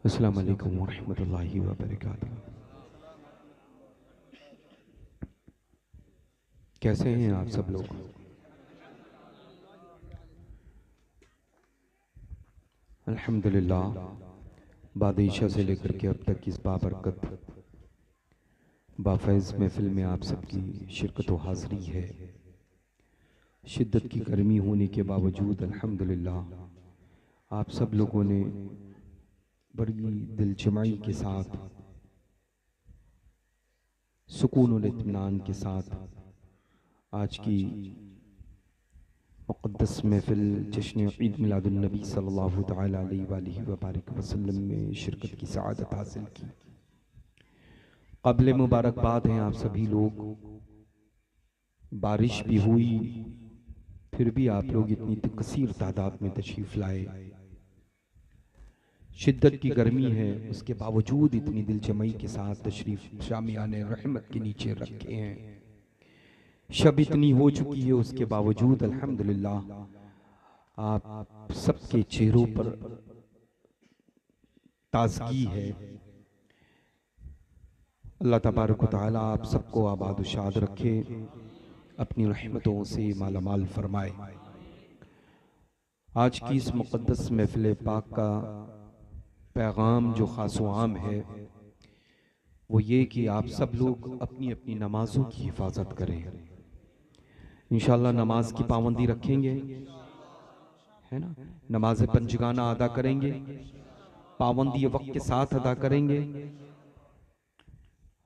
अस्सलाम वालेकुम वरहमतुल्लाहि वबरकातुहू। कैसे हैं आप सब लोग? अल्हम्दुलिल्लाह, बाद इशा से लेकर के अब तक इस बाबरकत बाफैज़ महफ़िल में आप सबकी शिरकत व हाज़िरी है। शिद्दत की गर्मी होने के बावजूद अल्हम्दुलिल्लाह आप सब लोगों ने बड़ी दिलजमाई के साथ, सुकून और इत्मीनान के साथ आज की मुक़द्दस महफ़िल जश्न ईद मिलादुन नबी सल्लल्लाहु तआला अलैहि वबारिक वसल्लम में शिरकत की सआदत हासिल की। क़ाबिल मुबारकबाद हैं आप सभी लोग। बारिश भी हुई, फिर भी आप लोग इतनी कसीर तादाद में तशरीफ़ लाए। शिद्दत की गर्मी है, उसके बावजूद इतनी दिलजमई के साथ तशरीफ़ शामियाने रहमत के नीचे रखे हैं। शब इतनी हो चुकी है, उसके बावजूद अल्हम्दुलिल्लाह आप सबके चेहरों पर ताज़गी है। अल्लाह तबारक व तआला आप सबको आबाद व शाद रखे, अपनी रहमतों से मालामाल फरमाए। आज की इस मुक़द्दस महफ़िल पाक का पैगाम जो ख़ास व आम है वो ये कि आप सब लोग अपनी अपनी नमाज़ों की हिफाजत करें। इंशाअल्लाह नमाज की पाबंदी रखेंगे, है ना? नमाज पंजगाना अदा करेंगे, पाबंदी वक्त के साथ अदा करेंगे।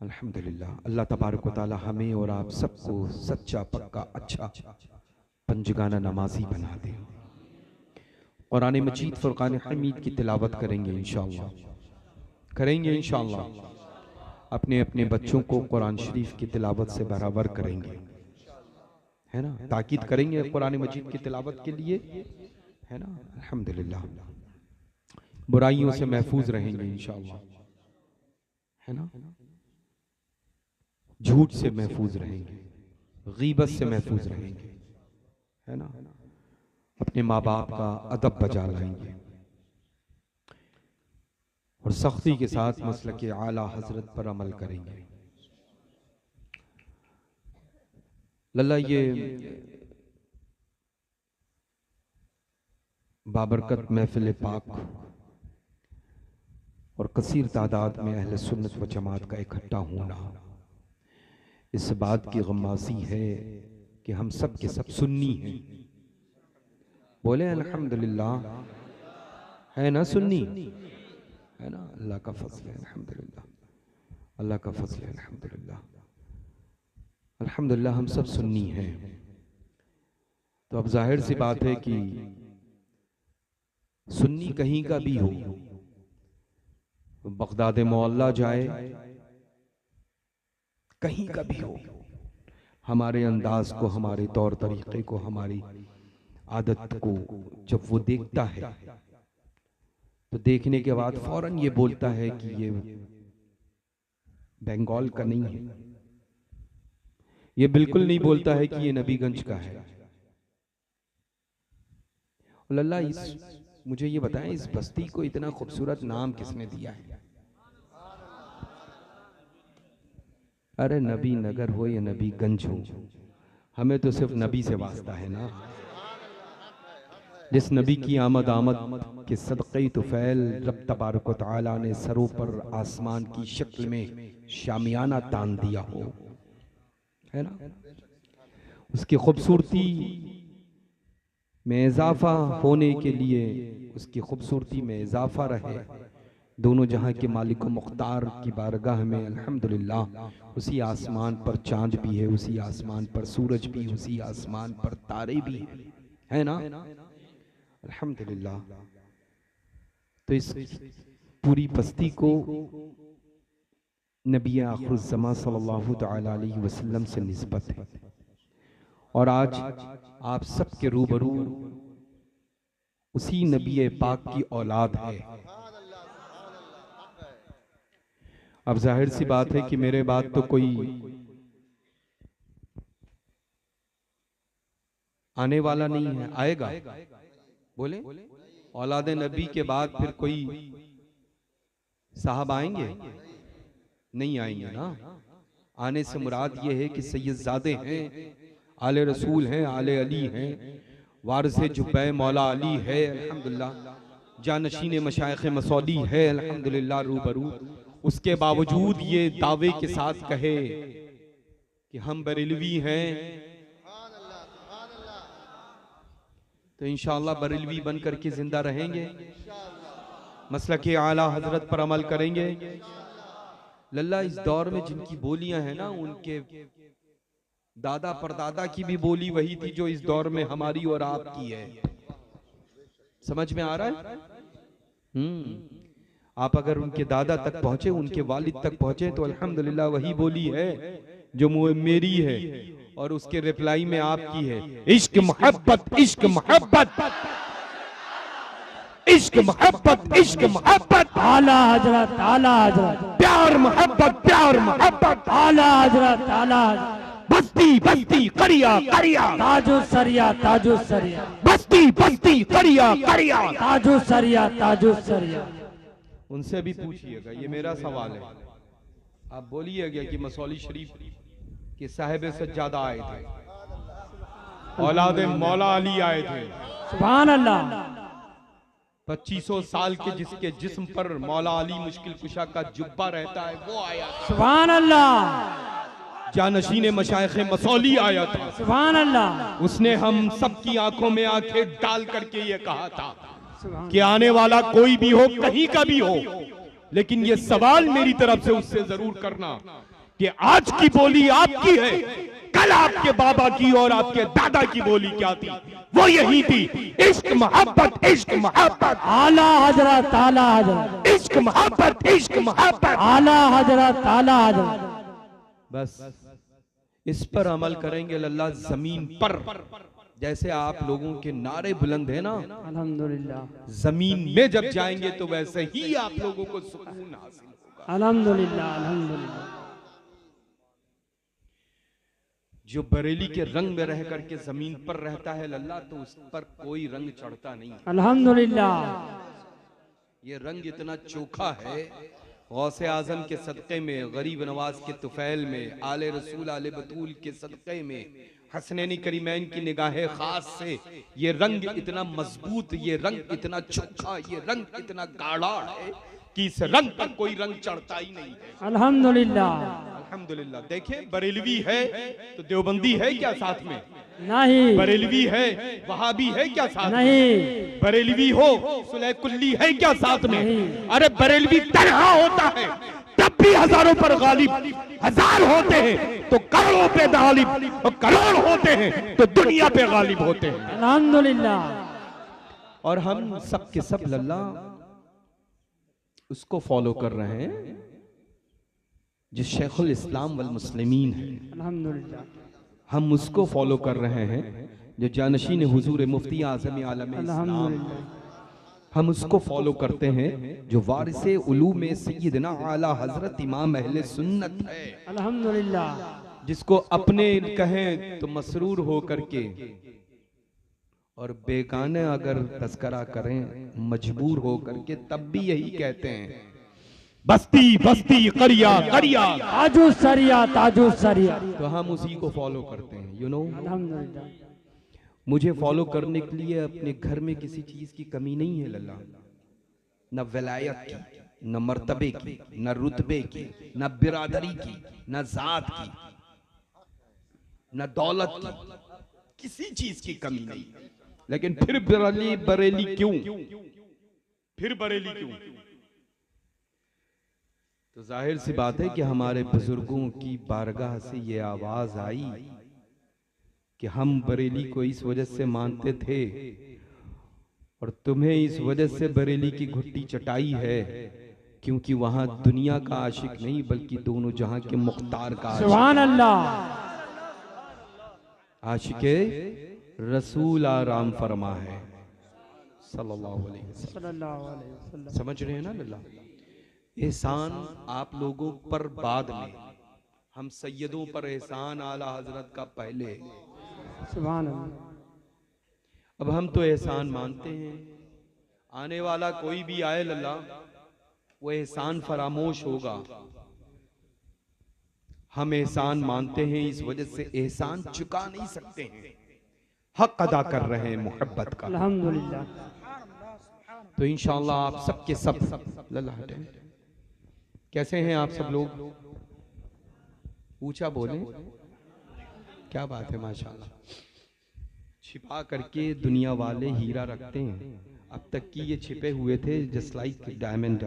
अल्हम्दुलिल्लाह, अल्लाह तबारक व तआला हमें और आप सबको सच्चा पक्का अच्छा पंजगाना नमाजी बना दे। कुरान मजीद फुरकान हमीद की तिलावत करेंगे इंशाअल्लाह, करेंगे इंशाअल्लाह। अपने अपने बच्चों को कुरान शरीफ की तिलावत से बराबर करेंगे, है ना? ताकीद करेंगे कुरान मजीद की तिलावत के लिए, है ना? अल्हम्दुलिल्लाह, बुराइयों से महफूज रहेंगे इंशाअल्लाह, है ना? झूठ से महफूज रहेंगे, गीबत से महफूज रहेंगे, है ना? अपने माँ बाप का अदब बजा लाएंगे और सख्ती के साथ मसलक आला हजरत पर अमल करेंगे। लल्ला ये बाबरकत महफिल पाक और कसीर तादाद में अहले सुन्नत व जमात का इकट्ठा होना इस बात की गम्मासी है कि हम सब के सब सुन्नी हैं। बोले अल्हम्दुलिल्लाह, है ना सुन्नी, है ना? अल्लाह का फजल है अल्हम्दुलिल्लाह, अल्लाह का फजल है अल्हम्दुलिल्लाह। अल्हम्दुलिल्लाह हम सब सुन्नी हैं। तो अब जाहिर सी बात है कि सुन्नी कहीं का भी हो, बगदाद मोहल्ला जाए, कहीं का भी हो, हमारे अंदाज को, हमारे तौर तरीके को, हमारी आदत को जब वो देखता है तो देखने के बाद फौरन ये बोलता है कि ये बंगाल का नहीं है। ये बिल्कुल नहीं बोलता है कि ये नबीगंज का है। लल्ला मुझे ये बताएं, इस बस्ती को इतना खूबसूरत नाम किसने दिया है? अरे नबी नगर हो या नबीगंज हो, हमें तो सिर्फ नबी से वास्ता है ना। जिस नबी की आमद आमद के सदक़े तो फैल रब तबारक व तआला ने सरों पर आसमान की शक्ल में शामियाना तान दिया हो, है ना? उसकी खूबसूरती में इजाफा होने के लिए, उसकी खूबसूरती में इजाफा रहे, दोनों जहां के मालिक व मुख्तार की बारगाह में अल्हम्दुलिल्लाह उसी आसमान पर चांद भी है, उसी आसमान पर सूरज भी, उसी आसमान पर तारे भी हैं, है ना? अल्हम्दुलिल्लाह। तो इस पूरी बस्ती को नबी आखिरुज़्ज़मा सल्लल्लाहु तआला अलैहि वसल्लम से निस्बत है और आज आप सबके रूबरू उसी नबी पाक की औलाद है। अब जाहिर सी बात है कि मेरे बाद तो कोई आने वाला नहीं है, आएगा? बोले औलाद नबी के बाद फिर कोई साहब आएंगे? नहीं आएंगे ना। आने से मुराद ये है कि सैयदजादे हैं, आले रसूल हैं, आले अली हैं, वारिसे जुब्बे मौला अली है अल्हम्दुलिल्लाह, जानशीन मशाइख मसौली है अल्हम्दुलिल्लाह रूबरू। उसके बावजूद ये दावे के साथ कहे कि हम बरेलवी हैं, तो इंशाअल्लाह बरेलवी बन करके जिंदा रहेंगे, मसलक के आला हजरत पर अमल करेंगे। लल्ला इस दौर में जिनकी बोलियां हैं ना, उनके दादा परदादा की भी बोली वही थी जो इस दौर में हमारी और आपकी है। समझ में आ रहा है? आप अगर उनके दादा तक पहुंचे, उनके वालिद तक पहुंचे, तो अल्हम्दुलिल्लाह वही बोली है जो मेरी है और उसके रिप्लाई में आपकी है। इश्क मोहब्बत, इश्क मोहब्बत, इश्क मोहब्बत, इश्क मोहब्बत, आला हजरत, आला हजरत, प्यार मोहब्बत, प्यार मोहब्बत, आला हजरत, आला हजरत, बस्ती बस्ती करिया करिया, ताजो सरिया, ताजो सरिया, बस्ती बस्ती करिया करिया, ताजो सरिया, ताजो सरिया। उनसे भी पूछिएगा, ये मेरा सवाल है। आप बोलिएगा कि मसौली शरीफ के साहिब सज्जादा आए थे, औलाद मौला अली आए थे, सुभान अल्लाह। 2500 साल के जिसके जिस्म पर मौला अली मुश्किल कुशा का जुब्बा रहता है वो आया था। सुभान अल्लाह, जानशीन मशाइख मसौली आया था। सुभान अल्लाह। उसने हम सबकी आंखों में आंखें डाल करके ये कहा था कि आने वाला कोई भी हो, कहीं का भी हो, लेकिन ये सवाल मेरी तरफ से उससे जरूर करना कि आज की बोली आपकी है, कल आपके बाबा की और आपके दादा की बोली क्या थी? वो यही थी, इश्क मोहब्बत, इश्क मोहब्बत, आला हजरत, आला हजरत, इश्क मोहब्बत, इश्क मोहब्बत, आला हजरत, आला हजरत। बस इस पर अमल करेंगे लल्ला जमीन पर। जैसे आप लोगों के नारे बुलंद है ना, अल्हम्दुलिल्लाह, जमीन में जब जाएंगे तो वैसे ही आप लोगों को सुकून हासिल होगा। अल्हम्दुलिल्लाह, अल्हम्दुलिल्लाह। जो बरेली के रंग में रह करके जमीन पर रहता है लल्ला, तो उस पर कोई रंग चढ़ता नहीं। अल्हम्दुलिल्लाह, ये रंग इतना चोखा है, गौसे आजम के सदक़े में, गरीब नवाज के तुफैल में, आले रसूल आले बतूल के सदक़े में, हसनैनी करीमैन की निगाहे खास से ये रंग इतना मजबूत, ये रंग इतना चोखा, ये रंग इतना गाढ़ा है कि इस रंग पर कोई रंग चढ़ता ही नहीं है। अल्हम्दुलिल्लाह। अल्हम्दुलिल्लाह। देखें, बरेलवी है तो देवबंदी है क्या साथ में? नहीं, बरेलवी है, वहाबी है क्या साथ में? नहीं, बरेलवी हो, सुलह कुल्ली है क्या साथ में? नहीं। अरे बरेलवी तन्हा होता है तब भी हजारों पर गालिब, हजार होते हैं तो करोड़ों पे गालिब, और करोड़ होते हैं तो दुनिया पे गालिब होते हैं। अल्हम्दुलिल्लाह। और हम सब के सब लल्ला उसको फॉलो कर रहे हैं जो शेखुल इस्लाम वल मुस्लिमीन है। अल्हम्दुलिल्लाह, हम उसको फॉलो कर रहे हैं जो जानशीन हुजूर मुफ्ती आज़म आलम इस्लाम। अल्हम्दुलिल्लाह, हम उसको फॉलो करते हैं जो वारिसे उलूम सय्यदना आला हजरत इमाम अहले सुन्नत है। अल्हम्दुलिल्लाह, जिसको अपने कहें तो मसरूर हो करके, और बेगाने अगर तस्करा करें मजबूर हो करके, तब भी यही कहते हैं, बस्ती बस्ती करिया करिया, ताजो सरिया, ताजो सरिया। तो हम उसी को फॉलो करते हैं। यू नो, अल्हम्दुलिल्लाह, मुझे फॉलो करने के लिए अपने घर में किसी चीज की कमी नहीं है लल्ला, न वलायत की, न मर्तबे की, न रुतबे की, न बिरादरी की, न जात की, न दौलत की, किसी चीज की कमी नहीं। लेकिन फिर बरेली बरेली क्यों? फिर बरेली क्यों? तो जाहिर सी बात है कि हमारे बुजुर्गों की बारगाह से ये आवाज आई कि हम बरेली को इस वजह से मानते थे और तुम्हें इस वजह से बरेली की घुट्टी चटाई है, क्योंकि वहां दुनिया का आशिक नहीं बल्कि दोनों जहां के मुख्तार का आशिक। सुभान अल्लाह, आशिके रसूल आराम फरमा है सल्लल्लाहु अलैहि वसल्लम। सल्लल्लाहु अलैहि वसल्लम। समझ रहे हैं ना लल्ला? एहसान आप लोगों पर बाद में, हम सैयदों पर एहसान आला हजरत का पहले। सुभान अल्लाह, अब हम तो एहसान मानते हैं, आने वाला कोई भी आए लल्ला, वो एहसान फरामोश होगा। हम एहसान मानते हैं, इस वजह से एहसान चुका नहीं सकते हैं, हक अदा कर रहे हैं मोहब्बत का। अल्हम्दुलिल्लाह। तो इंशाअल्लाह आप सबके सब लल्ला हटे। कैसे हैं आप सब लोग? ऊंचा बोलें। क्या बात है, माशाल्लाह। छिपा करके दुनिया वाले हीरा रखते हैं, अब तक की ये छिपे हुए थे जस्ट लाइक डायमंड,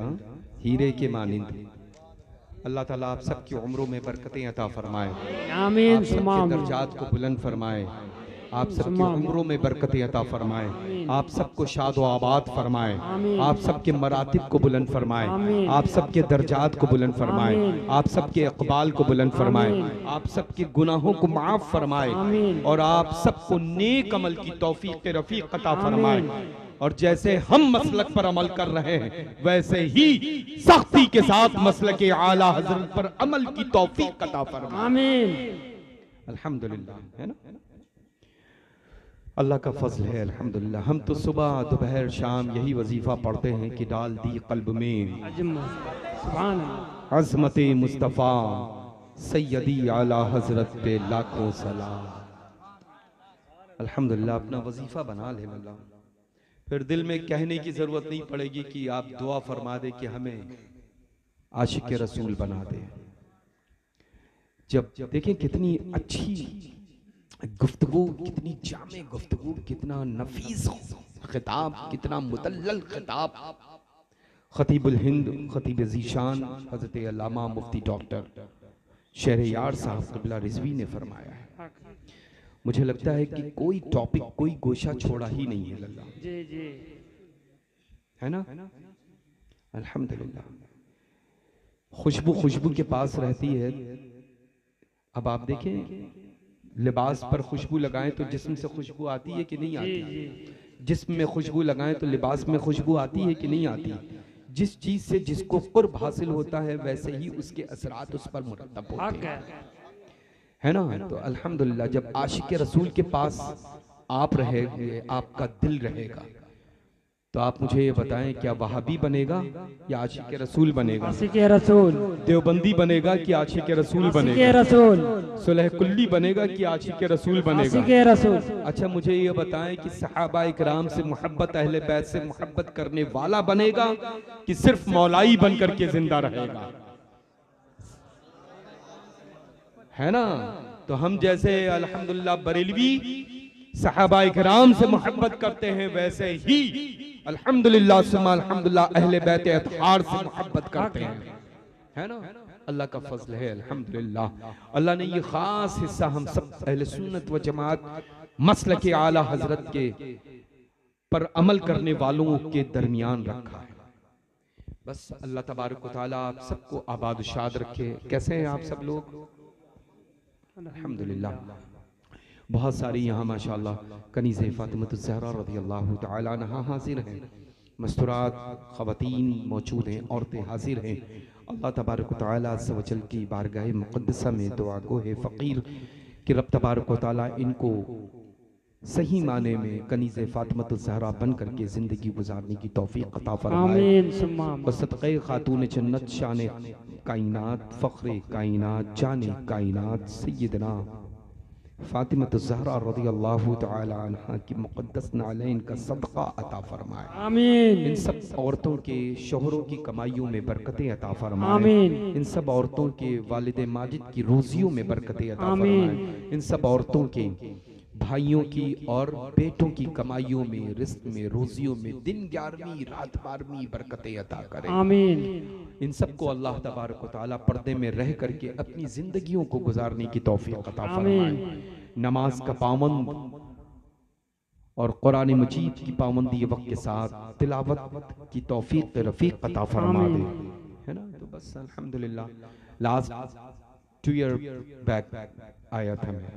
हीरे के मानिंद। अल्लाह ताला आप सबकी उम्रों में बरकतें अता फरमाए, आमीन आप सुम्मा सबके आमीन। दर्जात को बुलंद फरमाए, आप सबकी सुम्मा आमीन। उम्रों में बरकतें अता फरमाए, आमीन। आप सबको शाद व आबाद फरमाए, आमीन। आप सबके मरातिब को बुलंद फरमाए, आमीन। आप सबके दर्जात को बुलंद फरमाए, आमीन। आप सबके इकबाल को बुलंद फरमाए, आमीन। आप सबके गुनाहों को माफ फरमाए, आमीन। और आप सबको नेक अमल की तौफीक रफीक अता फरमाए। आमीन। और जैसे हम मसलक पर अमल कर रहे हैं, वैसे ही सख्ती के साथ मसलक आला हजरत पर अमल की तौफीक अता फरमाए। आमीन। अल्हम्दुलिल्लाह, है ना? अल्लाह का फजल है, अल्हम्दुलिल्लाह। हम तो सुबह दोपहर शाम यही वजीफा पढ़ते हैं कि डाल दी कल्ब में सुभान अल्लाह। अज़मत मुस्तफ़ा सैयदी आला हजरत पे लाखों सलाम। अल्हम्दुलिल्लाह, अपना वजीफा बना ले अल्लाह, फिर दिल में कहने की जरूरत नहीं पड़ेगी कि आप दुआ फरमा दे कि हमें आशिक रसूल बना दे। जब देखें कितनी अच्छी गुफ्तगू, कितनी जामे गुफ्तगू, कितना नफीस खिताब, कितना मुदल्लल खिताब खतीबुल हिंद खतीब ज़ीशान हज़रत अल्लामा मुफ्ती डॉक्टर शहरयार साहब क़िबला रिज़वी ने फरमाया है। मुझे लगता है कि कोई टॉपिक, कोई गोशा छोड़ा ही नहीं है लल्ला, जी जी, है ना? अल्हम्दुलिल्लाह। खुशबू खुशबू के पास रहती है। अब आप देखें, लिबास पर खुशबू लगाएं तो जिस्म से खुशबू आती है कि नहीं आती? जिस्म में खुशबू लगाएं तो लिबास में खुशबू आती है कि नहीं आती? जिस चीज से जिसको कुर्ब हासिल होता है, वैसे ही उसके असरात उस पर मुरतब होते हैं, है ना? तो अल्हम्दुलिल्लाह, जब आशिक रसूल के पास आप रहेंगे, आपका दिल रहेगा, तो आप मुझे ये बताएं, क्या वहाबी बनेगा या आशिक रसूल बनेगा? आशिक रसूल। देवबंदी बनेगा कि आशिक रसूल आशिक बनेगा? रसूल। सुलह कुल्ली बनेगा कि आशिक रसूल बनेगा? आशिक रसूल। अच्छा, मुझे ये बताएं कि सहाबा इकराम से मोहब्बत, अहले बैत से मोहब्बत करने वाला बनेगा कि सिर्फ मौलाई बन करके जिंदा रहेगा? है ना? तो हम जैसे अल्हम्दुलिल्लाह बरेलवी सहाबा इकराम से मोहब्बत करते हैं, वैसे ही अल्हम्दुलिल्लाह सुम्मा अल्हम्दुलिल्लाह अहले बैत अतहार से मोहब्बत करते हैं, है ना? अल्लाह का फजल है, अल्हम्दुलिल्लाह। अल्लाह ने ये खास हिस्सा हम सब अहले सुन्नत व जमात मसलक आला हजरत के पर अमल करने वालों के दरमियान रखा है। बस अल्लाह तबारक व तआला आप सबको आबाद शाद रखे। कैसे हैं आप सब लोग? अल्हम्दुलिल्लाह। बहुत सारी यहाँ माशाअल्लाह कनीज़े फ़ातिमतुज़ ज़हरा रज़ियल्लाहु तआला अन्हा हाजिर हैं, मस्तूरात ख़वातीन मौजूद हैं, औरतें हाजिर हैं। अल्लाह तबारक व तआला अज़्ज़ व जल की बारगाह मुक़द्दसा में दुआ गो है फ़कीर कि रब तबारक व तआला इनको सही माने में कनीज़े फ़ातिमतुज़ ज़हरा बन करके ज़िंदगी गुजारने की तौफ़ीक़ अता फ़रमाए। आमीन सुम्मा आमीन। बसदक़े ख़ातून जन्नत शान कायनात फ़ख्र कायनात जाने कायनात सय्यदना फ़ातिमतुज़ ज़हरा रज़ियल्लाहु तआला अन्हा की मुक़द्दस नालैन का सदक़ा अता फ़रमाए। आमीन। इन सब औरतों के शोहरों की कमाइयों में बरकतें अता फ़रमाए। आमीन। इन सब औरतों के वालिद माजिद की रोज़ियों में बरकतें अता आमीन। फ़रमाए। इन सब औरतों के भाइयों की और बेटों की कमाइयों में, रिज़्क़ में, रोज़ियों में दिन 11वीं रात 12वीं बरकतें अता करें। आमीन। इन सबको अल्लाह तबारक व तआला पर्दे में रह करके अपनी जिंदगियों को गुजारने की तौफीक अता फरमाए। नमाज का पाबंद और कुरान मजीद की पाबंदी वक्त के साथ तिलावत की तौफीक रफीक अता फरमा दे, है ना? तो बस अल्हम्दुलिल्लाह। लास्ट 2 ईयर बैक आया था मैं।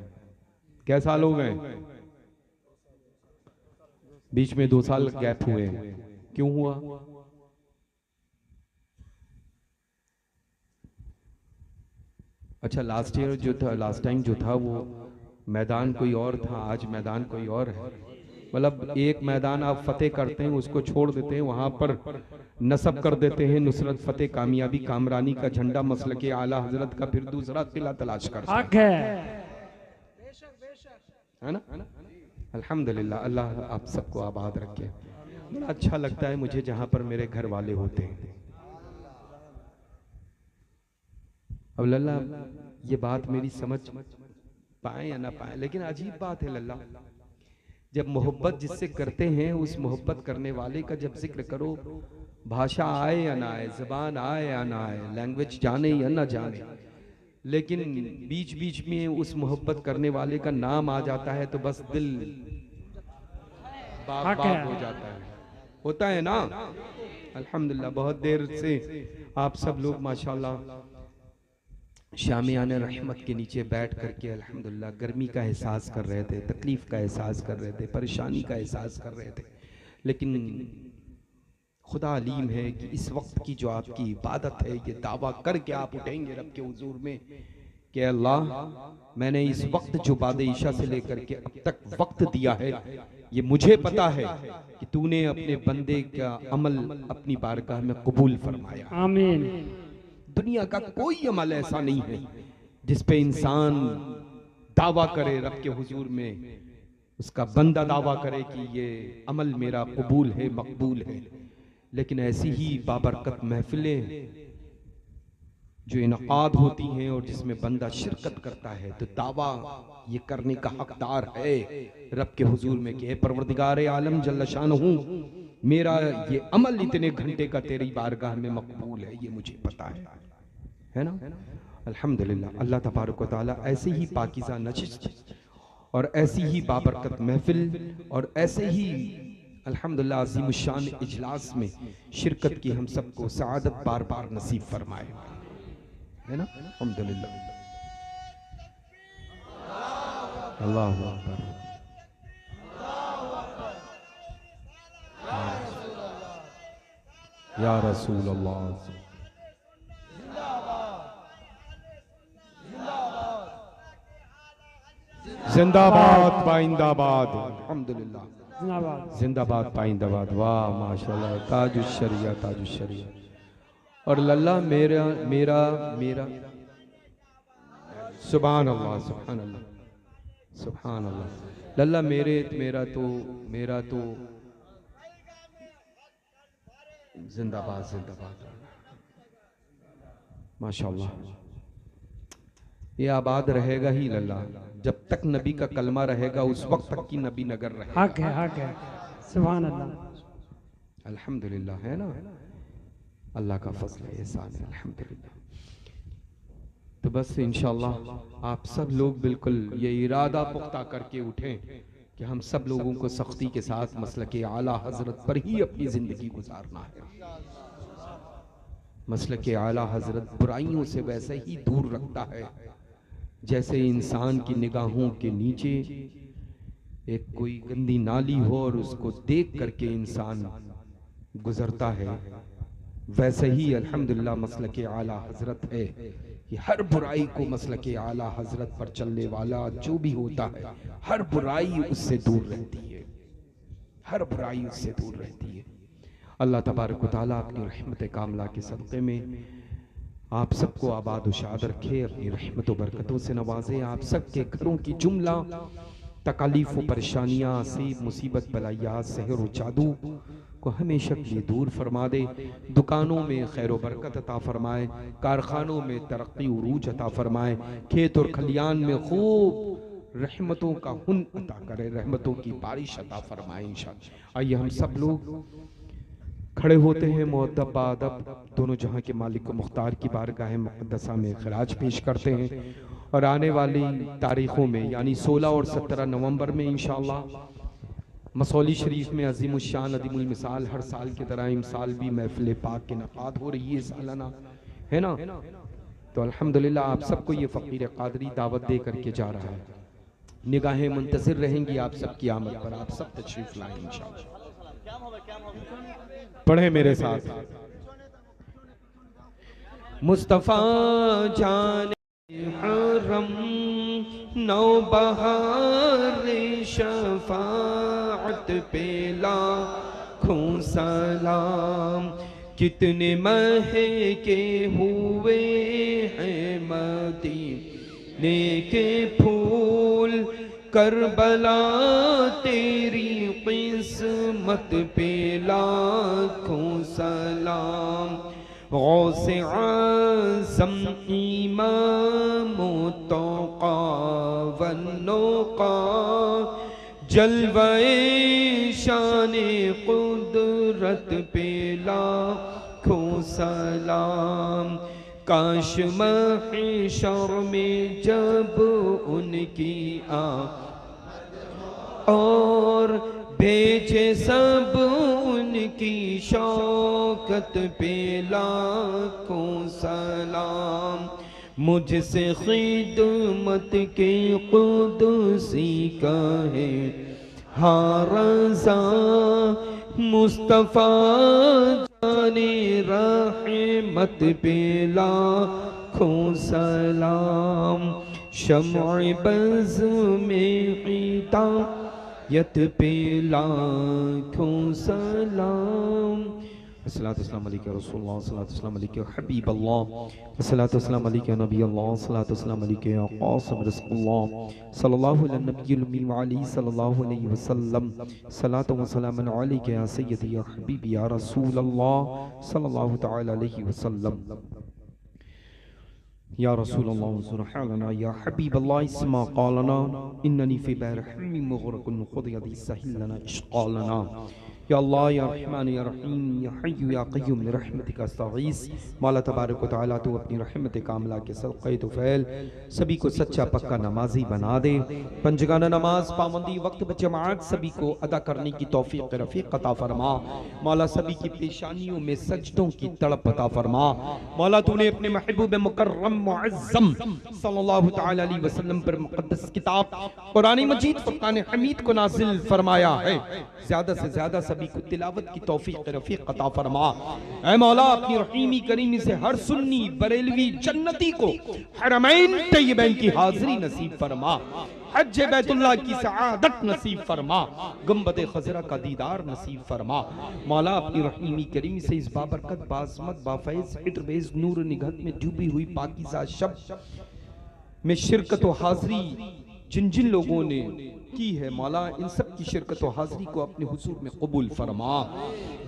क्या साल हो गए? बीच में 2 साल गैप हुए हैं। क्यों हुआ? अच्छा, लास्ट ईयर जो था, लास्ट टाइम जो था, वो मैदान कोई और था, आज मैदान कोई और है। मतलब एक मैदान आप फतेह करते हैं, उसको छोड़ देते हैं, वहां पर नस्ब कर देते हैं नुसरत फतेह कामयाबी कामरानी का झंडा, मसलके आला हजरत का, फिर दूसरा किला तलाश करते हक है। है ना। अल्हम्दुलिल्लाह, अल्लाह आप सबको आबाद रखे। बड़ा अच्छा लगता है मुझे जहां पर मेरे घर वाले होते हैं। अब लल्ला ये बात मेरी समझ पाए या ना पाए, लेकिन अजीब बात है लल्ला, जब मोहब्बत जिससे करते हैं उस मोहब्बत करने वाले का जब जिक्र करो, भाषा आए या ना आए, जबान आए या ना आए, लैंग्वेज जाने या ना जाने, लेकिन बीच बीच में उस मोहब्बत करने वाले का नाम आ जाता है तो बस दिल बाग हक बाग है। हो जाता है। होता है ना। अल्हम्दुलिल्लाह, बहुत देर से आप सब लोग माशाल्लाह शामियाने रहमत के नीचे बैठ करके अल्हम्दुलिल्लाह गर्मी का एहसास कर रहे थे, तकलीफ का एहसास कर रहे थे, परेशानी का एहसास कर रहे थे, लेकिन खुदा अलीम है कि इस वक्त की जो आपकी इबादत है, ये दावा करके आप उठेंगे रब के हुजूर में कि अल्लाह मैंने इस वक्त जो बाद ईशा से लेकर के अब तक वक्त दिया है, ये मुझे पता है कि तूने अपने बंदे का अमल अपनी बारगाह में कबूल फरमाया। आमीन। दुनिया का कोई अमल ऐसा नहीं है जिस पे इंसान दावा करे रब के हुजूर में, उसका बंदा दावा करे कि ये अमल मेरा कबूल है, मकबूल है, लेकिन ऐसी ही बाबरकत महफिलें जो इनकाद होती हैं और जिसमें बंदा शिरकत करता है तो दावा ये करने का हकदार है रब के हुजूर में कि परवरदिगार आलम जल्ल शानहू, मेरा ये अमल इतने घंटे का तेरी बारगाह में मकबूल है, ये मुझे पता है ना। अल्हम्दुलिल्लाह, अल्लाह तबारक व तआला ऐसे ही पाकीज़ा नशिस्त और ऐसी ही बाबरकत महफिल और ऐसे ही अल्हम्दुलिल्लाह अज़ीमुश्शान इजलास में शिरकत की हम सबको सआदत बार बार नसीब फरमाए, है ना। अल्हम्दुलिल्लाह, अल्लाहु अकबर। या रसूल अल्लाह, जिंदाबाद पाइंदाबाद, अल्हम्दुलिल्लाह, जिंदाबाद। जिंदाबाद पाइंदाबाद। वाह माशाल्लाह, ताजुश्शरिया ताजुश्शरिया। और लल्ला मेरा मेरा मेरा सुभान अल्लाह, सुभान अल्लाह, सुभान अल्लाह। लल्ला मेरा तो जिंदाबाद जिंदाबाद माशाल्लाह, ये आबाद रहेगा ही लल्ला, जब तक नबी का कलमा रहेगा उस वक्त तक की नबी नगर रहेगा। हक है, हक है। सुभान अल्लाह। अल्हम्दुलिल्लाह, है ना। अल्लाह का फजल है, एहसान है, अल्हम्दुलिल्लाह। तो बस इंशाअल्लाह आप सब लोग बिल्कुल ये इरादा पुख्ता करके उठें कि हम सब लोगों को सख्ती के साथ मसलके आला हजरत पर ही अपनी जिंदगी गुजारना है। मसलके आला हजरत बुराइयों से वैसे ही दूर रखता है जैसे इंसान की निगाहों के नीचे एक कोई गंदी नाली हो और उसको देख करके इंसान गुजरता है, वैसे ही अल्हम्दुलिल्लाह मसलके आला हजरत है कि हर बुराई को मसलके आला हजरत पर चलने वाला जो भी होता है हर बुराई उससे दूर रहती है, हर बुराई उससे दूर रहती है। अल्लाह तबारक व तआला अपनी रहमत कामला के सदक़े में आप सबको आबाद उशाद रखे, अपनी रहमत व बरकतों से नवाजे, आप सबके घरों की जुमला तकालीफ व परेशानियाँ, आसीब, मुसीबत, बलायात, सहर व जादू को हमेशा के लिए दूर फरमा दे, दुकानों में खैर व बरकत अता फरमाए, कारखानों में तरक्की उरूज अता फरमाए, खेत और खलियान में खूब रहमतों का हुन अता करे, रहमतों की बारिश अता फरमाए इंशाअल्लाह। आइए हम सब लोग खड़े होते हैं, मुअद्दब बाअदब दोनों जहां के मालिक को मुख्तार की बारगाह मुक़द्दसा में खराज पेश करते हैं और आने वाली तारीखों में यानी 16 और 17 नवंबर में इंशाअल्लाह मसौली शरीफ में अज़ीमुश्शान अदीमुल मिसाल हर साल की तरह इमसाल भी महफिल पाक के नक़ाद हो रही है सालाना, है ना। तो अल्हम्दुलिल्लाह आप सबको ये फ़कीर क़ादरी दावत दे करके जा रहा है, निगाहें मुंतज़िर रहेंगी आप सबकी आमद पर, आप सब तशरीफ़ लाएं इंशाअल्लाह। पढ़े मेरे साथ। मुस्तफ़ा जाने हरम नौबहार शफाअत मदहत पे लाखों सलाम। कितने महके हुए हैं मदीने के फूल, करबला तेरी किस्मत पे लाखों सलाम। गौसे आज़म इमाम तौक़ा वन्नुक़ा, जलवाए शाने कुदरत पे लाखों सलाम। काश महशर में जब उनकी और भेजे सब उनकी शौकत पे लाखों सलाम। मुझसे खिदमत के कुदसी कहे हाँ रज़ा, मुस्तफ़ा जाने रहमत पे लाखों सलाम। शम्अ बज़ में हिदायत पे लाखों सलाम। अस्सलातु वस्सलामु अलैका रसूलुल्लाह, अस्सलातु वस्सलामु अलैका हबीबल्लाह, अस्सलातु वस्सलामु अलैका नबीयल्लाह, अस्सलातु वस्सलामु अलैका या क़ासिम रसूलुल्लाह सल्लल्लाहु अलैहि नबिय्युल उम्मी व अलैहि सल्लल्लाहु अलैहि वसल्लम। सलातु व सलामुन अलैका या सय्यदी या हबीबी या रसूलल्लाह सल्लल्लाहु तआला अलैहि वसल्लम। या रसूलल्लाह उन्ज़ुर हालना या हबीबल्लाह इस्मा क़ालना, इन्ननी फ़ी बहरि हम्मिन मुग़रक़ुन ख़ुद यदी सहिल लना इश्क़ालना। या अल्लाह या रहमान या रहीम या हय्यु या क़य्यूम बिरहमतिका अस्तगीस। मौला तबारक व तआला तू अपनी रहमत कामिला के सदक़े तुफ़ैल सभी को सच्चा पक्का नमाजी बना दे। पंजगाना नमाज पाबंदी वक्त ब जमात सभी को अदा करने की तौफीक रफ़ीक अता फरमा। मौला सभी की पेशानियों में सजदों की तड़प अता फरमा। मौला तूने अपने महबूब मुकर्रम मुअज़्ज़म सल्लल्लाहु तआला अलैहि वसल्लम पर मुक़द्दस किताब कुरान मजीद फ़ुरक़ान हमीद को नाज़िल फरमाया है। ज़्यादा से ज़्यादा सभी को तिलावत की तौफीक रफ़ीक अता फरमा। ऐ मौला अपनी रहीमी करीमी से हर सुन्नी बरेलवी जन्नती को हरमैन तय्यबैन की हाज़िरी नसीब फरमा। हज बैतुल्लाह की सआदत नसीब फरमा। गुंबद खजरा का दीदार नसीब फरमा। मौला अपनी रहीमी करीमी से इस बाबरकत बाज़मत बाफैज़ हिद्रबेज़ नूर निगहत में डूबी हुई पाकीज़ा शब में शिरकत व हाज़िरी जिन जिन लोगों ने की है, मौला इन सब की शिरकत व हाज़िरी को अपने हुजूर में कबूल फरमा।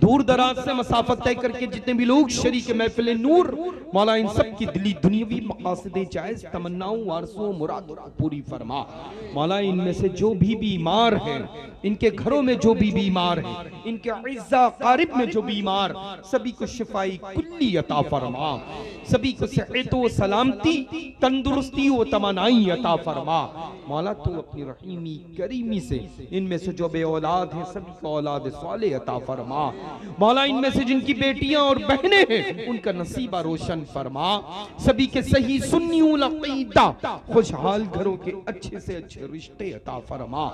दूर दराज से मसाफत तय करके जितने भी लोग शरीक महफिल नूर, मौला इन सब की दिली दुनियावी मकासदे जायज़ तमन्नाओं आरज़ुओं मुरादों को पूरी फरमा। मौला इनमें से जो भी बीमार हैं, इनके घरों में जो भी बीमार हैं, इनके इज़्ज़ा क़ारिब में जो बीमार, सभी को शिफाई कुल्ली अता फरमा। सभी को सेहत व सलामती तंदुरुस्ती व तमन्नाई अता फरमा। मौला तू अपनी रहीमी करीमी से इनमें से जो बे औलाद हैं सभी को औलाद सालेह अता फरमा। मौला इनमें से जिनकी बेटियां और बहनें हैं उनका नसीबा रोशन फरमा। सभी के सही सुन्नी उल अक़ीदा खुशहाल घरों के अच्छे से अच्छे रिश्ते अता फरमा।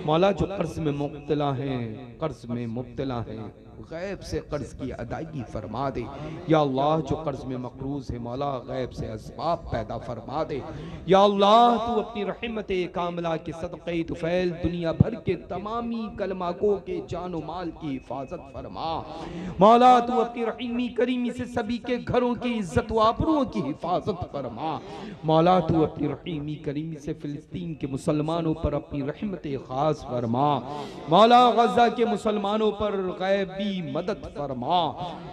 मौला जो कर्ज में मुब्तला हैं, कर्ज में मुब्तला हैं, गैब से कर्ज की अदायगी फरमा दे। या अल्लाह जो कर्ज में मकरूज है, मौला गैब से असबाब पैदा फरमा दे। या अल्लाह तू अपनी रहमत कामिला के सदक़े तुफ़ैल दुनिया भर के तमामी कलमागो के जानो माल की हिफाजत फरमा। मौला तू अपनी रहीमी करीमी से सभी के घरों की इज्जत व आबरूओं की हिफाजत फरमा। मौला तू अपनी रहीमी करीमी से फिलिस्तीन के मुसलमानों पर अपनी रहमत खास फरमा। मौला गज़ा के मुसलमानों पर गैबी मदद फरमा।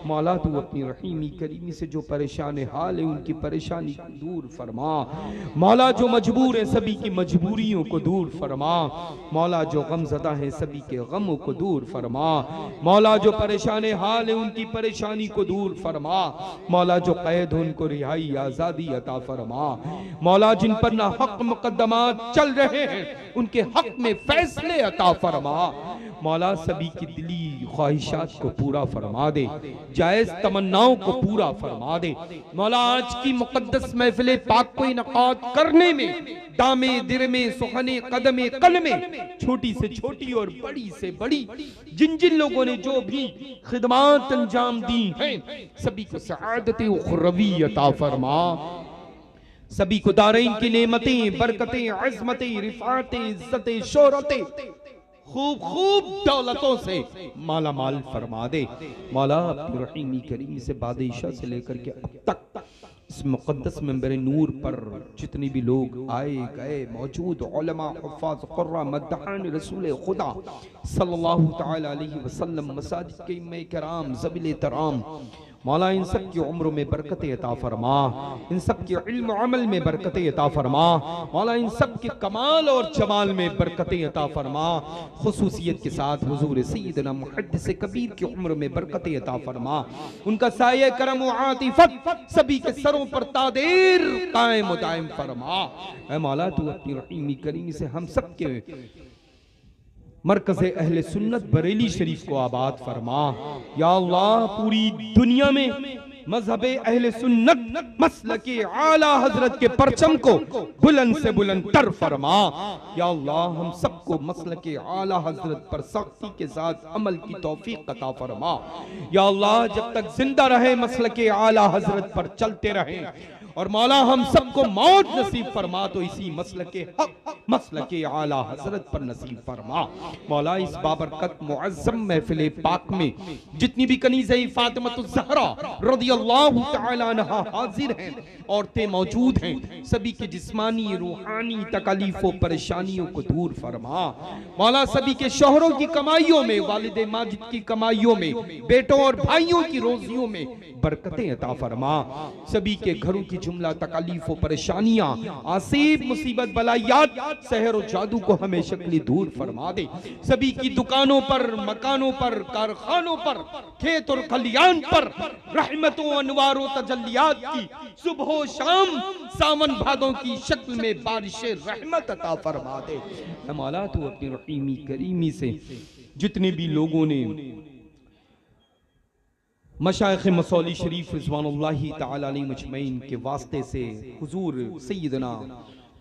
मौला तू अपनी रहीमी करीमी से जो परेशान हाल है उनकी परेशानी को दूर फरमा। मौला जो मजबूर है सभी की मजबूरियों को दूर फरमा। मौला जो गमज़दा है सभी के गमों को दूर फरमा। मौला जो परेशान हाल है उनकी परेशानी को दूर फरमा। मौला जो कैद उनको रिहाई आज़ादी अता फरमा। मौला जिन पर ना हक मुकद्दमात चल रहे हैं उनके हक में फैसले अता फरमा। मौला सभी की दिली ख्वाहिशात को पूरा फरमा दे, जायज तमन्नाओं को पूरा फरमा दे। मौला आज की मुकद्दस महफिल पाक को इनकाद करने में दामे दिरमे सुखने कदमे कलमे छोटी से छोटी और बड़ी से बड़ी जिन जिन लोगों ने जो भी खिदमात अंजाम दी हैं सभी को सआदत उखरवी अता फरमा। सभी को दारैन की नेमतें बरकतें अज़मतें रिफ़ातें इज़्ज़तें शोहरतें खूब खूब दौलतों से माला माल फरमा दे। मौला अपनी रहीमी करीमी से बादशाह से लेकर के अब तक इस मुक़द्दस मंबर नूर पर जितने भी लोग आए गए मौजूद उलमा, हुफ़ाज़, क़ुर्रा, मद्दाहान रसूल खुदा सल्लल्लाहु तआला अलैहि वसल्लम, मसाजिद के इमाम किराम, ज़बील तराम, मौला इन सब की उम्र में बरकत अता फरमा, इन सब के इल्म अमल में बरकत अता फरमा, मौला इन सब के कमाल और जमाल में बरकत अता फरमा। खुसूसियत के साथ हुजूर सैयदना मुहद्दिस कबीर की उम्र में बरकत अता फरमा। उनका साये करम व आतिफत सभी के सरों पर तादेर कायम व दायम फरमा। ऐ मौला तू अपनी रहीमी करीमी से हम सब के मरकज़ अहले सुन्नत बरेली शरीफ को आबाद फरमा। या अल्लाह पूरी दुनिया में मजहब अहले सुन्नत मसलके आला हजरत के परचम को बुलंद से बुलंद तर फरमा। या अल्लाह हम सबको मसलके आला हजरत पर सख्ती के साथ अमल की तौफीक अता फरमा। या अल्लाह जब तक जिंदा रहे मसलके आला हजरत पर चलते रहें और मौला हम सबको मौत नसीब फरमा तो इसी मसलके हक मसलके आला हजरत पर नसीब फरमा। मौला इस बाबरकत मुअज़्ज़म महफिल पाक में जितनी भी कनीज़े फातिमतुज़ ज़हरा रज़ियल्लाहु तआला अन्हा हाजिर हैं, औरतें मौजूद हैं, सभी के जिस्मानी रूहानी तकलीफों परेशानियों को दूर फरमा। मौला सभी के शोहरों की कमाइयों में, वालिदे माजिद की कमाइयों में, बेटों और भाइयों की रोजियों में बरकतें अता फरमा। सभी के घरों की जुमला तकलीफों परेशानियां, आसिब मुसीबत बलायात, सहर और जादू को हमेशा के लिए दूर फरमा दे। सभी की दुकानों पर, मकानों पर, कारखानों पर, खेत और खलियान पर रहमतों अनवारों तजल्लियात की सुबह शाम सावन भादों की शक्ल में बारिशे रहमत अता फरमा दे। ऐ मौला तू अपनी रहीमी करीमी से जितने भी लोगों ने मशाइख़ मसौली शरीफ रिज़वानुल्लाहि तआला अलैहि मजमईन के वास्ते से हुजूर सैयदना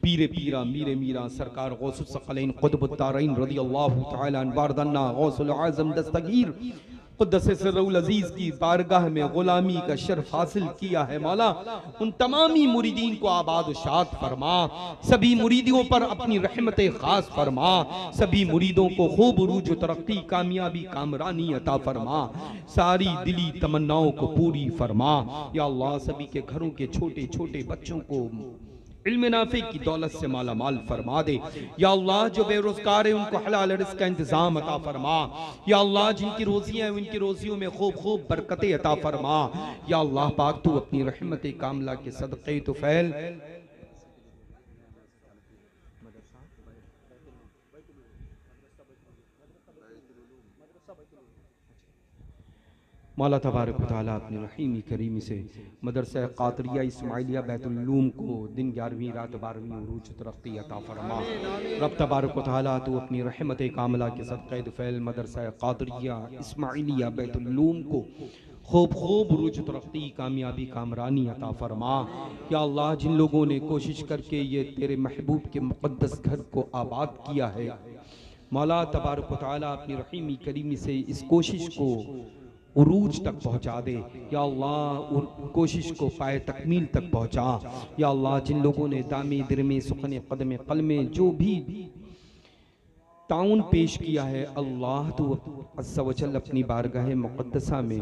पीरे पीरा मीरे मीरा सरकार गौसुस सकलैन क़ुतबुत तारैन रज़ियल्लाहु तआला अन्हु वारदन्ना गौसुल आज़म दस्तगीर क़ुद्दस सिर्रुल अज़ीज़ की बारगाह में गुलामी का शर्फ हासिल किया है। मौला उन तमामी मुरीदीन को आबाद व शाद फरमा, सभी मुरीदियों पर अपनी रहमत खास फरमा, सभी मुरीदों को खूब उरूज व तरक्की, कामयाबी, कामरानी अता फरमा, सारी दिली तमन्नाओं को पूरी फरमा। या अल्लाह सभी के घरों के छोटे छोटे बच्चों को इल्म नाफे की दौलत से माला माल फरमा दे। या अल्लाह जो बेरोजगार है उनको हलाल रिज़्क़ का इंतजाम अता फरमा। या अल्लाह जिनकी रोजियां हैं उनकी रोजियों में खूब खूब बरकतें अता फरमा। या अल्लाह पाक तू अपनी रहमत कामला के सदक़े तुफ़ैल मौला तबारक व तआला अपनी रहीमी करीमी से मदरसा क़ादरिया इस्माइलिया बैतुल उलूम को दिन 11वीं रात 12वीं उरूज तरक्की अता फरमा। रब तबारक व तआला तू अपनी रहमत कामला के सदक़े दुफ़ैल मदरसा क़ादरिया इस्माइलिया बैतुल उलूम को खूब खूब उरूज तरक्की, कामयाबी, कामरानी अता फरमा। या अल्लाह जिन लोगों ने कोशिश करके ये तेरे महबूब के मुक़द्दस घर को आबाद किया है, मौला तबारक व तआला अपनी रहीमी करीमी से इस कोशिश को उरूज तक पहुँचा दे। या अल्लाह कोशिश को पाए तकमील तक पहुँचा। या अल्लाह जिन लोगों ने दामे दिरमे सुखने कदमे कलमे जो भी ताउन पेश किया है, अल्लाह तू अज़्ज़ा व जल अपनी बारगाह मुक़द्दसा में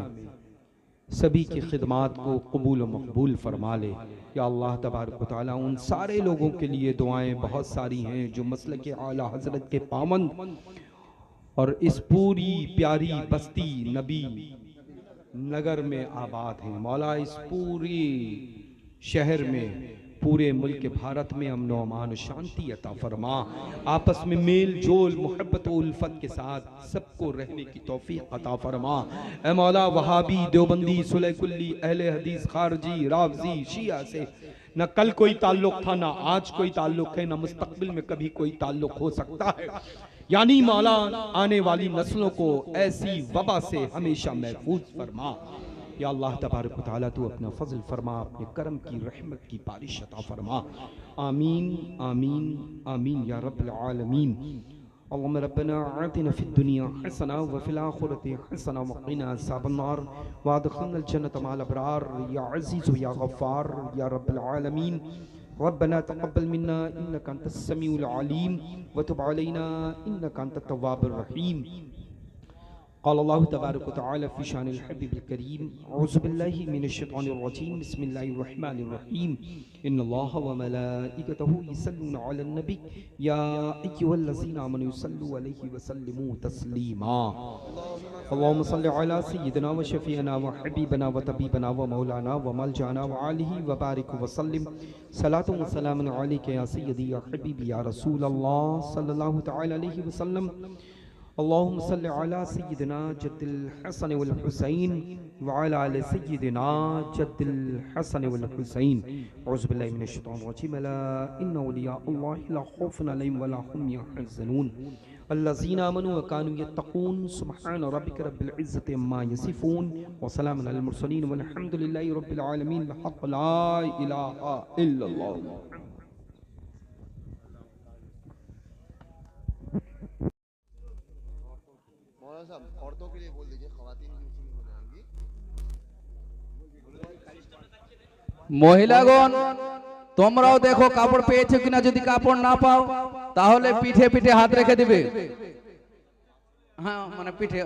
सभी की खिदमात को कबूल व मकबूल फरमा ले। या अल्लाह तबारक व तआला उन सारे लोगों के लिए दुआएं बहुत सारी हैं जो मसलक आला हज़रत के पाबंद और इस पूरी प्यारी बस्ती नबी नगर में आबाद हैं। मौला इस पूरी शहर में, पूरे मुल्क भारत में अमन व अमान शांति अता फरमा। आपस में मेल जोल मोहब्बत व उल्फत के साथ सबको रहने की तौफीक अता फरमा। ऐ मौला वहाबी, देवबंदी, सुलह कुल्ली, अहले हदीस, खारजी, रावजी, शिया से न कल कोई ताल्लुक था, न आज कोई ताल्लुक है, न मुस्तकबिल में कभी कोई ताल्लुक हो सकता है। यानी मौला आने वाली नस्लों को ऐसी वबा से हमेशा महफूज फरमा। या अल्लाह तबारक व तआला तू अपना फजल फरमा, अपने करम की रहमत की बारिश अता फरमा। आमीन आमीन आमीन या रब्बल आलमीन। अल्लाहुम्मा रब्बना आतिना फिद दुनिया हसना व फिल आखिरति हसना व क़िना अज़ाबन्नार व अदखिलनल जन्नत मअल अबरार या अज़ीज़ या गफ़्फ़ार या रब्बल आलमीन। रब्बना तक़ब्बल मिन्ना इन्नका अंतस समीउल अलीम व तुब अलैना इन्नका अंतत तव्वाबुर रहीम। क़ाल अल्लाहु तबारक व तआला फ़ी शानिल हबीबिल करीम औज़ु बिल्लाहि मिनश शैतानिर रजीम बिस्मिल्लाहिर रहमानिर रहीम इन्नल्लाहा व मलाइकतहु युसल्लूना अलन नबी या अय्युहल्लज़ीना आमनू युसल्लू अलैहि व सल्लिमू तस्लीमा। अल्लाहुम्मा सल्लि अला सय्यिदिना व शफ़ीअना व हबीबना व तबीबना व मौलाना व मलजाना व आलिहि व बारिक व सल्लिम सलातु व सलामुन अलैका या सय्यदी या हबीबी या रसूल अल्लाह सल्लल्लाहु तआला अलैहि वसल्लम। अल्लाहुम्मा सल्लि अला सय्यिदिना जद्दिल हसन वल हुसैन व अला आलि सय्यिदिना जद्दिल हसन वल हुसैन। औज़ु बिल्लाहि मिनश शैतानिर रजीम। अला इन्ना औलिया अल्लाहि ला खौफुन अलैहिम व ला हुम यहज़नून अल्लज़ीना आमनू व कानू यत्तक़ून। सुब्हान रब्बिका रब्बिल इज़्ज़ति अम्मा यसिफ़ून व सलामुन अलल मुरसलीन वल्हम्दुलिल्लाहि रब्बिल आलमीन। बिहक़्क़ि ला इलाहा इल्लल्लाह। मौलाना साहब औरतों के लिए बोल दीजिए, ख़वातीन की मीटिंग हो जाएंगी। মহিলাগণ তোমরাও দেখো কাপড় পেয়েছো কিনা, যদি কাপড় না পাও তাহলে পিঠে পিঠে হাত রেখে দিবে। হ্যাঁ মানে পিঠে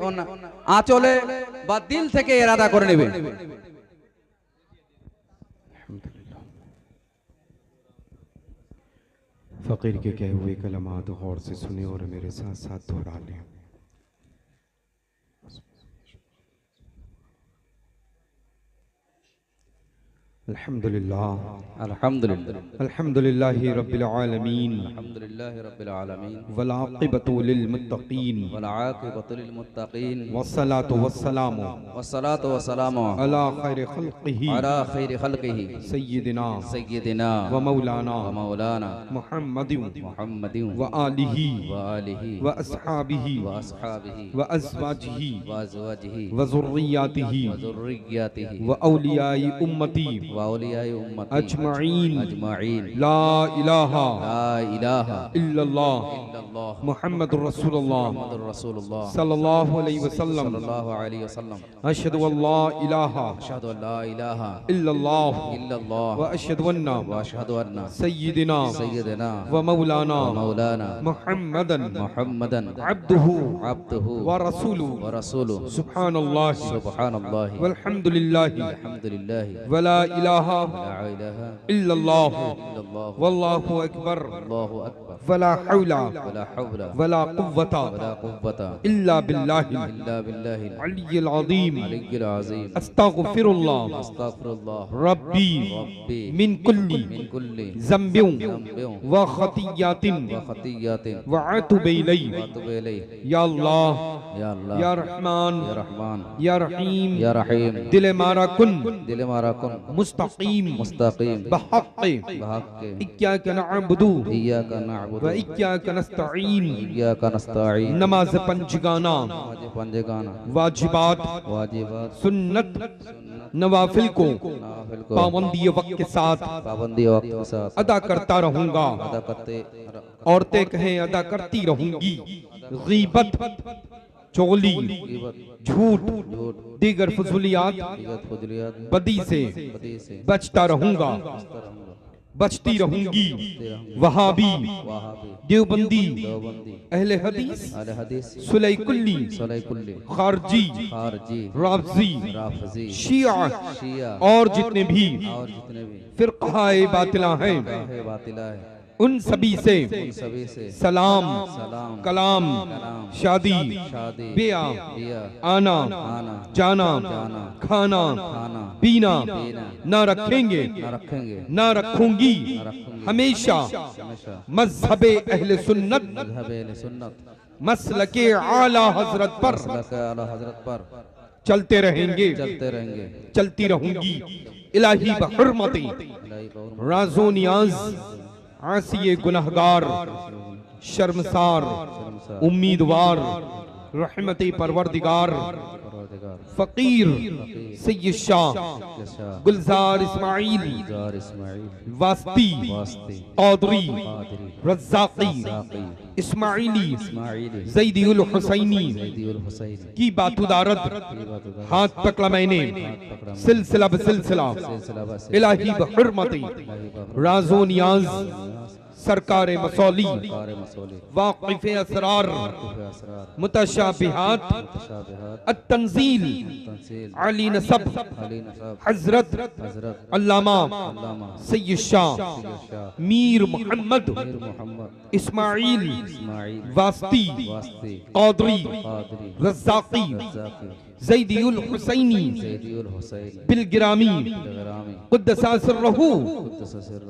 আঁচলে বা দিল থেকে ইরাদা করে নেবে। फ़कीर के कहे हुए कलमात गौर से सुने और मेरे साथ साथ दोहरा लें। अल्हम्दुलिल्लाह अल्हम्दुलिल्लाह अल्हम्दुलिल्लाहि रब्बिल आलमीन अल्हम्दुलिल्लाहि रब्बिल आलमीन वल आक़िबतु लिल मुत्तक़ीन वल आक़िबतु लिल मुत्तक़ीन वस्सलातु वस्सलामु वस्सलातु वस्सलामु अला खैरि खल्क़िही अला खैरि खल्क़िही सय्यिदिना सय्यिदिना व मौलाना मुहम्मदिन मुहम्मदिन व आलिही व व अस्हाबिही अस्हाबिही व अज़वाजिही व अज़वाजिही व ज़ुर्रिय्यातिही व ज़ुर्रिय्यातिही व औलियाई उम्मती व औलियाए उम्मती अजमईन अजमईन। ला इलाहा ला इलाहा इल्लल्लाह इल्लल्लाह मुहम्मदुर रसूलुल्लाह मुहम्मदुर रसूलुल्लाह सल्लल्लाहु अलैहि वसल्लम। सल्लल्लाहु अलैहि वसल्लम। अशहदु अल्ला इलाहा अशहदु अल्ला इलाहा इल्लल्लाह इल्लल्लाह व अशहदु अन्ना व अशहदु अन्ना सय्यिदिना सय्यिदना व मौलाना व मौलाना मुहम्मदन मुहम्मदन अब्दुहु अब्दुहु व रसूलुहु व रसूलुहु सुब्हानल्लाह सुब्हानल्लाह वल्हम्दुलिल्लाह अल्हम्दुलिल्लाह वला इलाहा ला इलाहा इल्लल्लाह इल्लल्लाह वल्लाहु अकबर अल्लाहु अकबर वला हौला वला हौला वला कुव्वता वला कुव्वता इल्ला बिल्लाहिल इल्ला बिल्लाहिल अलिय्यिल अज़ीम। अलिय्यिल अज़ीम। अस्तगफिरुल्लाह अस्तगफिरुल्लाह रब्बी रब्बी मिन कुल्ली मिन कुल्ली ज़म्बिन ज़म्बिन व खतियातिन व खतियातिन व अतूबु इलैहि। व अतूबु इलैहि। या अल्लाह या अल्लाह या रहमान या रहमान या रहीम या रहीम। दिल मारा कुन दिल मारा कुन मुस्तकीम मुस्तकीम बहक़्क़ि बहक़्क़ि इय्याका नअबुदु इय्याका व नअबुदु इय्याका नस्तईन। इय्याका नस्तईन। नमाज पंजगाना नमाज़ पंजगाना वाजिबात वाजिबात सुन्नत नवाफिल को नाफिल को पाबंदी वक्त के साथ पाबंदी वक्त के साथ अदा करता रहूंगा। अदा करते औरतें कहें अदा करती रहूंगी। गीबत चोगली ग़ीबत झूठ झूठ दीगर फजूलियात दीगर फजलियात बदी से बदी से बचता रहूंगा बचता रहूंगा। बचती रहूंगी। वहाबी वहाबी देवबंदी देवबंदी अहले हदीस अहले हदीस सुलैकुल्ली सलाइकुल्ली खारजी खारजी राफजी राफजी शिया शिया और जितने भी और जितने भी फिरक़ाए बातिला हैं काहे बातिला है उन सभी से उन सभी से सलाम सलाम कलाम कलाम शादी शादी बिया बिया आना आना जाना जाना खाना खाना पीना पीना न रखेंगे न रखेंगे न रखूंगी न रखूंगी हमेशा हमेशा मज़हबे अहले सुन्नत मज़हब अहले सुन्नत मसलके आला हजरत पर मसलक आला हजरत पर चलते रहेंगे चलते रहेंगे। चलती रहूंगी। इलाही बहरमती इलाही का हुर्मत राज़ो नियाज आसिए गुनहगार शर्मसार उम्मीदवार रहमती परवरदिगार फकीर सैयद शाह गुलजार इस्माइल वास्ती कौदरी रज़्ज़ाक़ी इस्माइली ज़ैदी उल हुसैनी की बातुदारत हाथ पकड़ा मैंने सिलसिला बसिलसिला इलाही बहुर्मती राज़ो नियाज़ सरकार मसौली वाक़िफ़े असरार मुतशाबिहात अत-तंज़ील अली नसब हज़रत अल्लामा सैयद शाह मीर मोहम्मद इस्माइल वास्ती कौदरी रज़्ज़ाक़ी ज़ैदी उल हुसैनी बिलगिरामी क़ुद्दसा सिर्रहू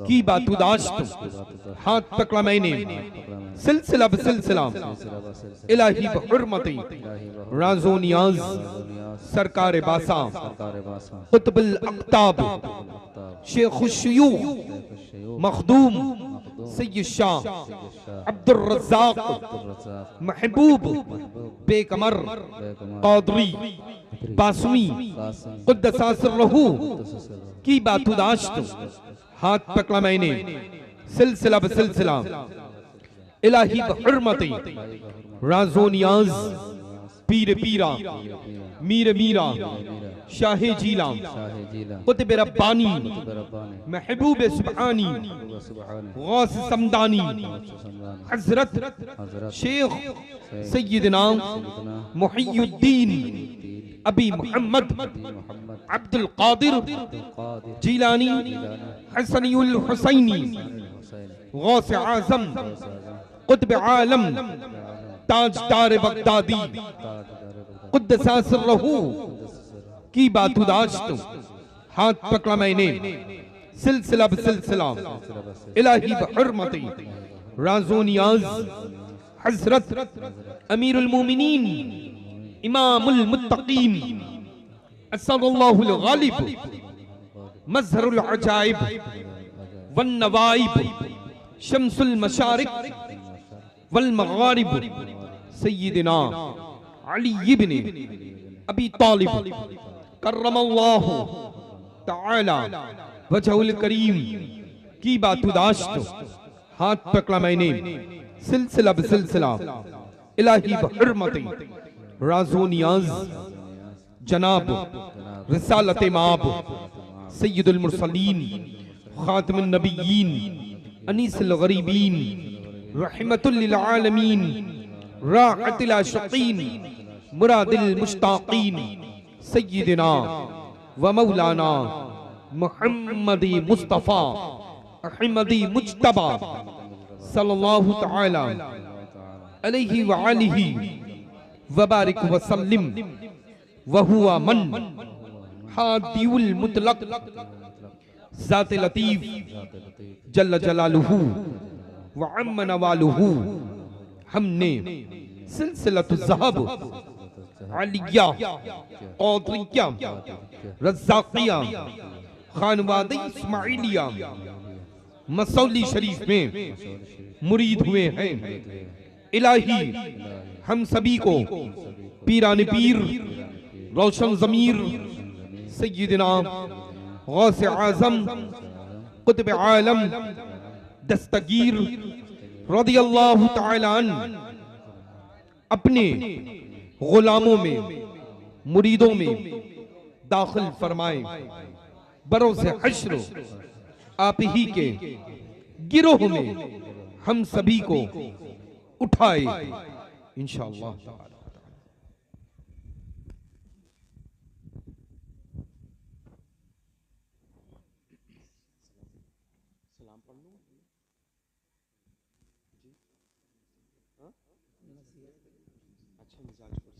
की बातुदाश्त हाथ पकड़ा मैंने सिलसिला बसिलसिला इलाही बहुर्मती राज़ो नियाज़ सरकार बासा क़ुत्बुल अक़ताब शेखुश शयूख़ मखदूम सैयद शाह अब्दुर रज़्ज़ाक़ महबूब बेकमर कौदरी बासुमी क़ुद्दसा सिर्रहू की बातुदाश्त हाथ पकड़ा मैंने सिलसिला बसिलसिला इलाही बहुर्मती राज़ो नियाज़ पीर पीरा मीर मीरा शाहे जीला कुतुब रब्बानी महबूब सुब्हानी गौस समदानी हज़रत शेख सैयदना मुहियुद्दीन अबी मोहम्मद अब्दुल कादिर जीलानी हसनी उल हुसैनी गौस आज़म कुतुब आलम ताजदार बगदादी क़ुद्दसा सिर्रहू की बातुदाश्त हाथ पकड़ा मैंने सिलसिला बसिलसिला इलाही बहुर्मती राज़ो नियाज़ हज़रत अमीरुल मोमिनीन इमामुल मुत्तक़ीन असदुल्लाहुल गालिब मज़हरुल अजाइब वन नवाइब शम्सुल मशारिक वल मग़ारिब सय्यिदना अली इब्न अबी तालिब कर्रमल्लाहु तआला वजहुल करीम की बातुदाश्त हाथ पकड़ा मैंने सिलसिला बसिलसिला इलाही बहुर्मती राज़ो नियाज़ जनाब रिसालत माब सय्यदुल मुरसलीन खातिमुन नबिय्यीन अनीसुल गरीबीन रहमतुल लिल आलमीन राहतुल आशिक़ीन मुरादिल मुश्ताक़ीन सय्यिदना व मौलाना मुहम्मदी मुस्तफ़ा अहमदी मुज्तबा सल्लल्लाहु तआला अलैहि व आलिहि व बारिक व सल्लिम व हुवा मन हादिउल मुतलक ज़ात लतीफ़ जल्ल जलालुहु व अम्म नवालुहु हमने सिलसिलतुज़ ज़हब अलिया कौदरिया रज़्ज़ाक़िया खानवादी इस्माइलिया मसौली शरीफ में मुरीद हुए हैं। इलाही हम सभी को पीरान पीर रोशन ज़मीर सय्यदना गौस आज़म कुतुब आलम दस्तगीर रज़ियल्लाहु तआला अन्हु अपने गुलामों में मुरीदों में दाखिल फरमाए। बरोज़े हश्र आप ही के गिरोह में हम सभी को उठाए इंशाअल्लाह। सलाम पढ़ लूं जी, हाँ अच्छा मिजाज पर